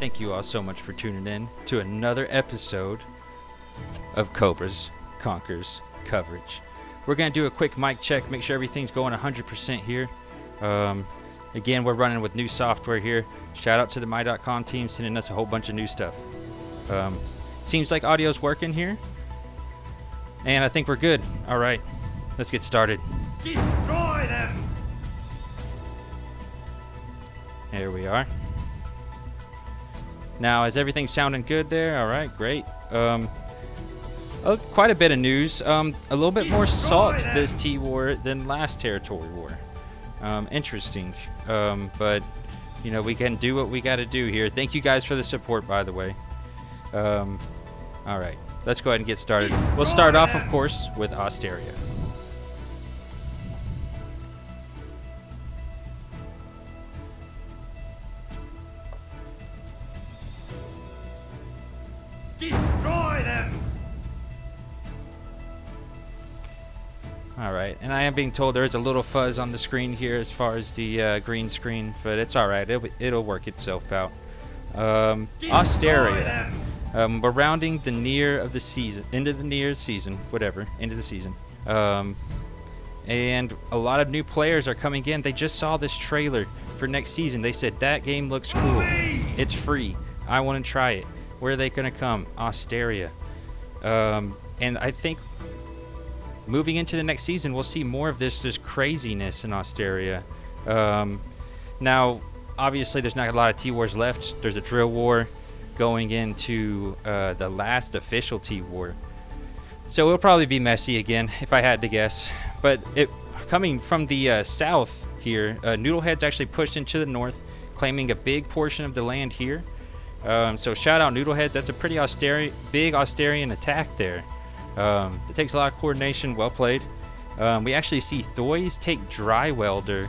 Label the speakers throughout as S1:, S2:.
S1: Thank you all so much for tuning in to another episode of Cobra's Conqueror's coverage. We're going to do a quick mic check, make sure everything's going 100% here. Again, we're running with new software here. Shout out to the my.com team sending us a whole bunch of new stuff. Seems like audio's working here. And I think we're good. All right, let's get started.
S2: Destroy them!
S1: There we are. Now, is everything sounding good there? All right, great. Quite a bit of news. A little bit more salt this T-War than last Territory War. Interesting. But, you know, we can do what we got to do here. Thank you guys for the support, by the way. All right, let's go ahead and get started. We'll start off, of course, with Osteria.
S2: Destroy them!
S1: All right, and I am being told there is a little fuzz on the screen here as far as the green screen, but it's all right. It'll work itself out. Osteria. We're rounding the near of the season, into the near season, whatever, into the season. And a lot of new players are coming in. They just saw this trailer for next season. They said, that game looks cool. It's free. I want to try it. Where are they going to come? Osteria. And I think moving into the next season, we'll see more of this craziness in Osteria. Now, obviously, there's not a lot of T-Wars left. There's a drill war going into the last official T-War. So it'll probably be messy again, if I had to guess. But coming from the south here, Noodlehead's actually pushed into the north, claiming a big portion of the land here. So shout out Noodleheads. That's a pretty big Austerian attack there. It takes a lot of coordination. Well played. We actually see Thoys take Dry Welder.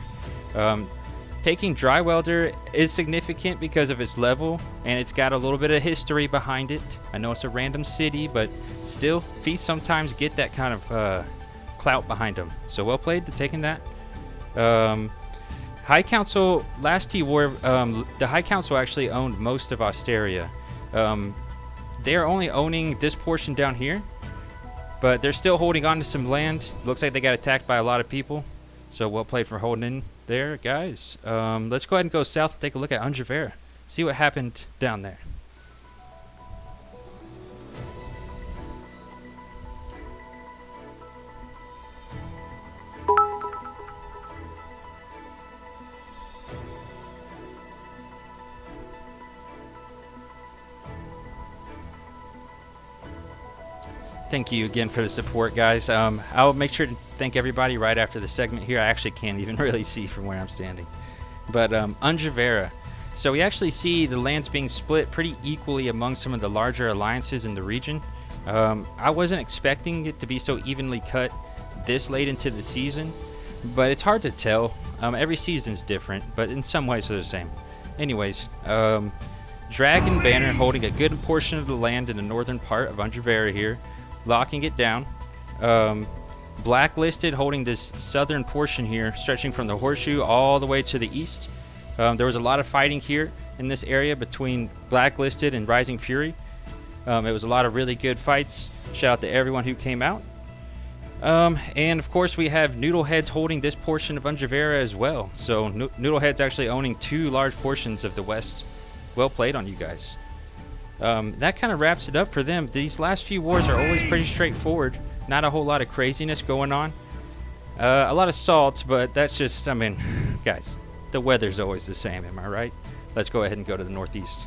S1: Taking Dry Welder is significant because of its level, and it's got a little bit of history behind it. I know it's a random city, but still, feats sometimes get that kind of clout behind them. So well played to taking that. High Council, last T-War, the High Council actually owned most of Osteria. They are only owning this portion down here, but they're still holding on to some land. Looks like they got attacked by a lot of people. So well played for holding in there, guys. Let's go ahead and go south and take a look at Unjavera. See what happened down there. Thank you again for the support, guys. I'll make sure to thank everybody right after the segment here. I actually can't even really see from where I'm standing. But Unjavera. So we actually see the lands being split pretty equally among some of the larger alliances in the region. I wasn't expecting it to be so evenly cut this late into the season, but it's hard to tell. Every season's different, but in some ways they're the same. Anyways, Dragon Banner holding a good portion of the land in the northern part of Unjavera here, locking it down. Blacklisted holding this southern portion here, stretching from the Horseshoe all the way to the east. There was a lot of fighting here in this area between Blacklisted and Rising Fury. It was a lot of really good fights. Shout out to everyone who came out. And of course we have Noodleheads holding this portion of Unjavera as well. So Noodleheads actually owning two large portions of the west. Well played on you guys. That kind of wraps it up for them. These last few wars are always pretty straightforward. Not a whole lot of craziness going on. A lot of salt, but that's just, I mean, guys, the weather's always the same, am I right? Let's go ahead and go to the northeast.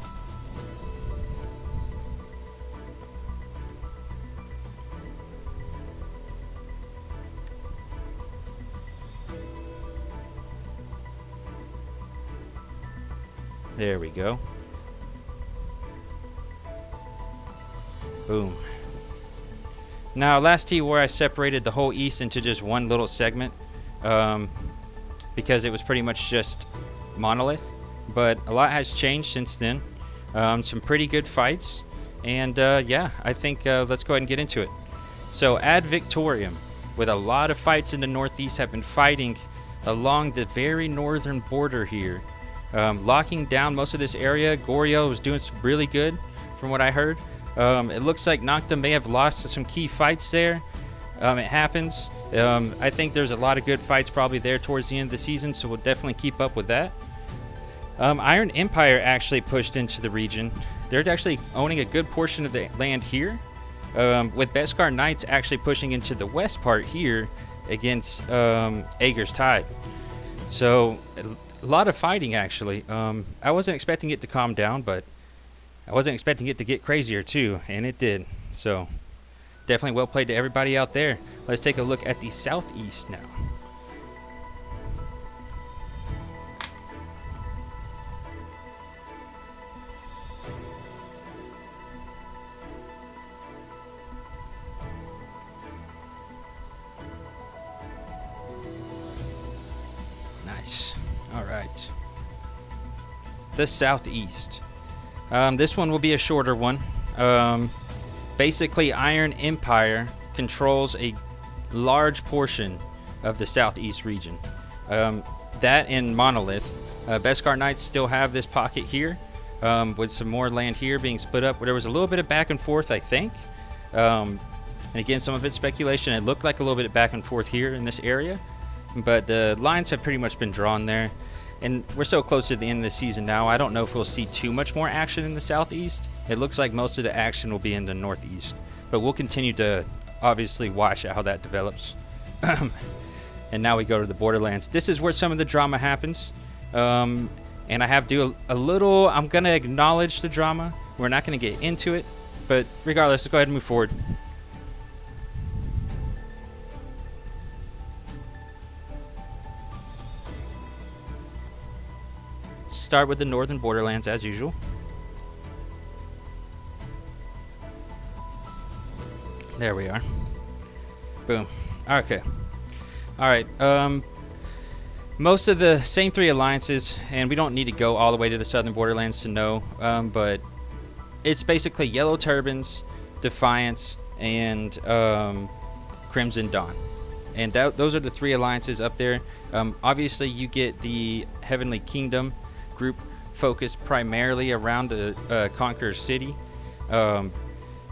S1: There we go. Boom. Now, last T-War I separated the whole east into just one little segment because it was pretty much just monolith, but a lot has changed since then. Some pretty good fights, and yeah, I think let's go ahead and get into it. So Ad Victorium, with a lot of fights in the northeast, have been fighting along the very northern border here locking down most of this area. Goryo was doing some really good from what I heard. It looks like Nocta may have lost some key fights there. It happens. I think there's a lot of good fights probably there towards the end of the season, so we'll definitely keep up with that. Iron Empire actually pushed into the region. They're actually owning a good portion of the land here, with Beskar Knights actually pushing into the west part here against Aegir's Tide. So a lot of fighting actually. I wasn't expecting it to calm down, but I wasn't expecting it to get crazier too, and it did. So definitely well played to everybody out there. Let's take a look at the southeast now. Nice. All right. The southeast. This one will be a shorter one. Basically, Iron Empire controls a large portion of the southeast region. That and Monolith. Beskar Knights still have this pocket here, with some more land here being split up. There was a little bit of back and forth, I think. And again, some of it's speculation. It looked like a little bit of back and forth here in this area, but the lines have pretty much been drawn there. And we're so close to the end of the season now, I don't know if we'll see too much more action in the southeast. It looks like most of the action will be in the northeast, but we'll continue to obviously watch how that develops. And now we go to the Borderlands. This is where some of the drama happens. And I have to do a little, I'm going to acknowledge the drama. We're not going to get into it, but regardless, let's go ahead and move forward. Start with the northern Borderlands as usual. There we are. Boom. Okay. All right. Most of the same three alliances, and we don't need to go all the way to the southern Borderlands to know, but it's basically Yellow Turbans, Defiance, and Crimson Dawn. And those are the three alliances up there. Obviously, you get the Heavenly Kingdom group focused primarily around the Conqueror city.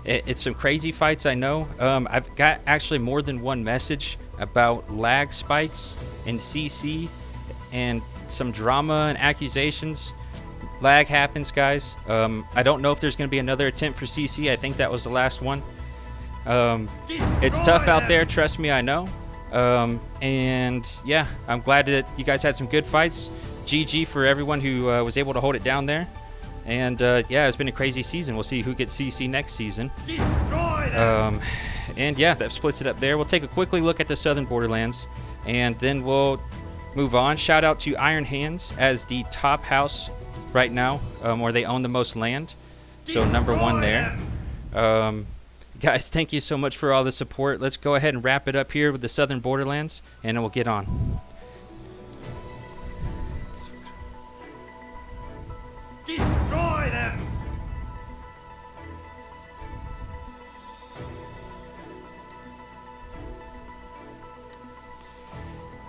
S1: It's some crazy fights, I know. I've got actually more than one message about lag spikes in CC and some drama and accusations. Lag happens, guys. I don't know if there's going to be another attempt for CC. I think that was the last one. It's tough out there, trust me, I know. And yeah, I'm glad that you guys had some good fights. GG for everyone who was able to hold it down there. And yeah, it's been a crazy season. We'll see who gets CC next season. And yeah, that splits it up there. We'll take a quickly look at the southern Borderlands, and then we'll move on. Shout out to Iron Hands as the top house right now, where they own the most land. So number one there. Guys, thank you so much for all the support. Let's go ahead and wrap it up here with the southern Borderlands, and then we'll get on.
S2: Destroy them!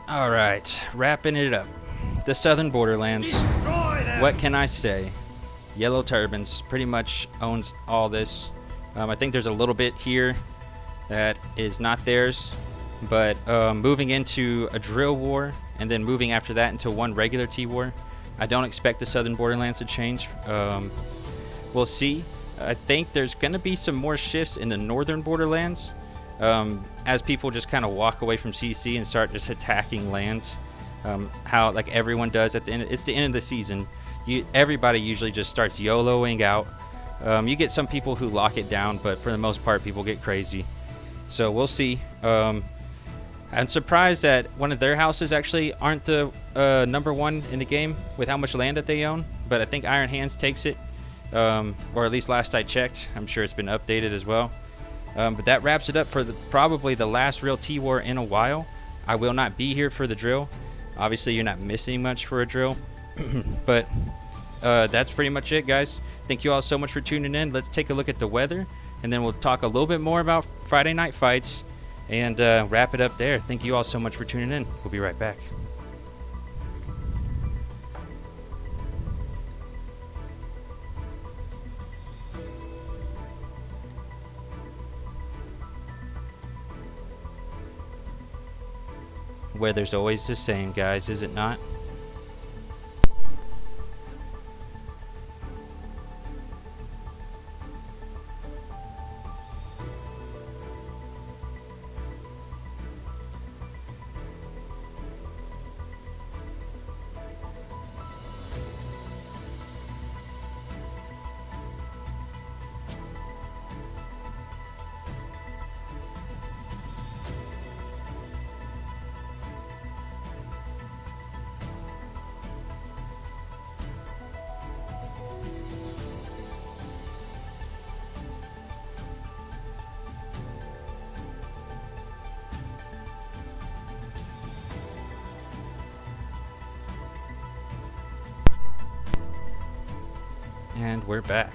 S1: All right, wrapping it up. The southern Borderlands.
S2: Destroy them!
S1: What can I say? Yellow Turbans pretty much owns all this. I think there's a little bit here that is not theirs, but moving into a drill war and then moving after that into one regular T-war, I don't expect the southern Borderlands to change. We'll see. I think there's going to be some more shifts in the northern Borderlands as people just kind of walk away from CC and start just attacking land. How like everyone does at the end. It's the end of the season. Everybody usually just starts YOLOing out. You get some people who lock it down, but for the most part, people get crazy. So we'll see. I'm surprised that one of their houses actually aren't the number one in the game with how much land that they own, but I think Iron Hands takes it, or at least last I checked. I'm sure it's been updated as well. But that wraps it up for probably the last real T-War in a while. I will not be here for the drill. Obviously, you're not missing much for a drill, but that's pretty much it, guys. Thank you all so much for tuning in. Let's take a look at the weather, and then we'll talk a little bit more about Friday night fights and wrap it up there. Thank you all so much for tuning in. We'll be right back. Weather's always the same, guys, is it not? And we're back.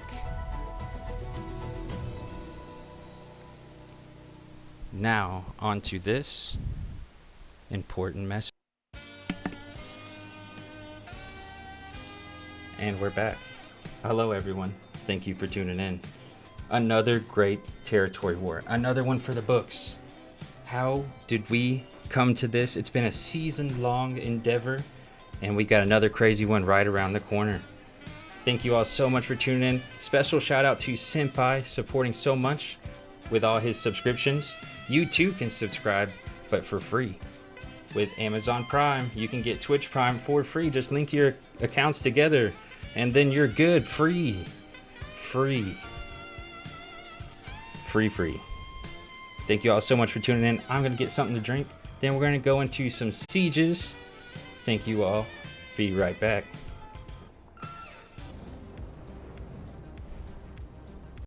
S1: Now, on to this important message. And we're back. Hello, everyone. Thank you for tuning in. Another great territory war. Another one for the books. How did we come to this? It's been a season-long endeavor, and we got another crazy one right around the corner. Thank you all so much for tuning in. Special shout out to Senpai supporting so much with all his subscriptions. You too can subscribe, but for free. With Amazon Prime, you can get Twitch Prime for free. Just link your accounts together and then you're good. Free. Thank you all so much for tuning in. I'm going to get something to drink. Then we're going to go into some sieges. Thank you all. Be right back.